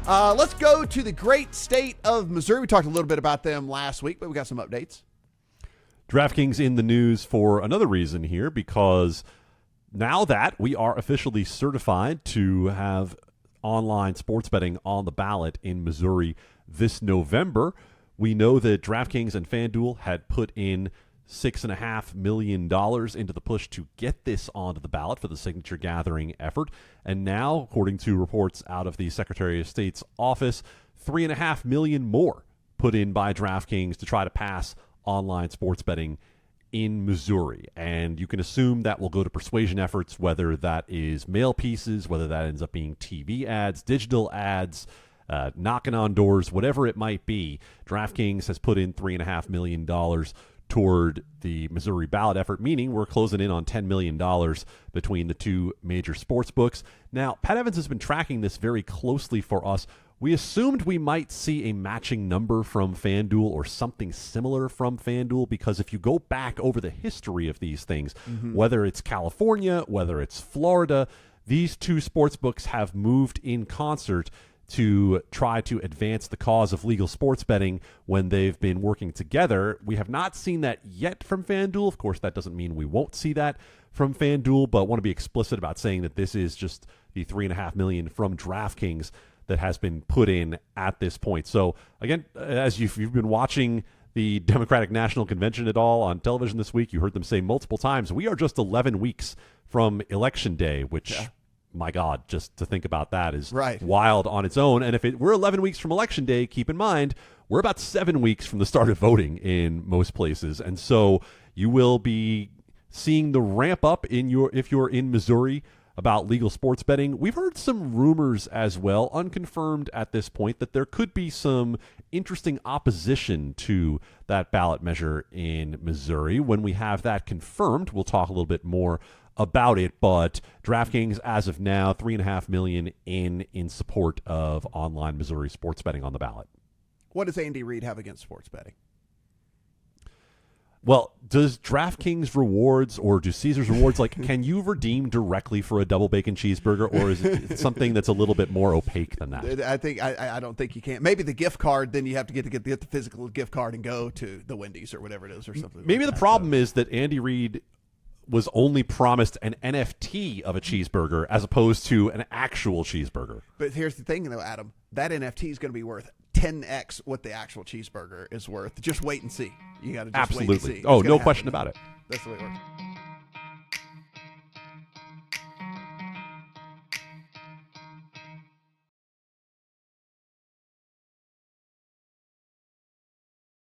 Let's go to the great state of Missouri. We talked a little bit about them last week, but we got some updates. DraftKings in the news for another reason here, because now that we are officially certified to have online sports betting on the ballot in Missouri this November, we know that DraftKings and FanDuel had put in $6.5 million into the push to get this onto the ballot for the signature gathering effort. And now, according to reports out of the Secretary of State's office, $3.5 million more put in by DraftKings to try to pass online sports betting in Missouri. And you can assume that will go to persuasion efforts, whether that is mail pieces, whether that ends up being TV ads, digital ads, knocking on doors, whatever it might be. DraftKings has put in $3.5 million toward the Missouri ballot effort, meaning we're closing in on $10 million between the two major sports books. Now, Pat Evans has been tracking this very closely for us. We assumed we might see a matching number from FanDuel or something similar from FanDuel, because if you go back over the history of these things, whether it's California, whether it's Florida, these two sports books have moved in concert to try to advance the cause of legal sports betting when they've been working together. We have not seen that yet from FanDuel. Of course, that doesn't mean we won't see that from FanDuel, but want to be explicit about saying that this is just the $3.5 million from DraftKings that has been put in at this point. So again, as you've been watching the Democratic National Convention at all on television this week, you heard them say multiple times, we are just 11 weeks from Election Day, which, my God, just to think about that is wild on its own. And if we're 11 weeks from Election Day, keep in mind, we're about 7 weeks from the start of voting in most places. And so you will be seeing the ramp up if you're in Missouri about legal sports betting. We've heard some rumors as well, unconfirmed at this point, that there could be some interesting opposition to that ballot measure in Missouri. When we have that confirmed, we'll talk a little bit more about it. But DraftKings, as of now, $3.5 million in support of online Missouri sports betting on the ballot. What does Andy Reid have against sports betting? Well, does DraftKings rewards or do Caesars rewards, can you redeem directly for a double bacon cheeseburger, or is it something that's a little bit more opaque than that? I don't think you can. Maybe the gift card, then you have to get the physical gift card and go to the Wendy's or whatever it is or something. Maybe the problem is that Andy Reid was only promised an NFT of a cheeseburger as opposed to an actual cheeseburger. But here's the thing, though, Adam. That NFT is going to be worth 10x what the actual cheeseburger is worth. Just wait and see. You got to just wait and see. Oh, no question about it. That's the way it works.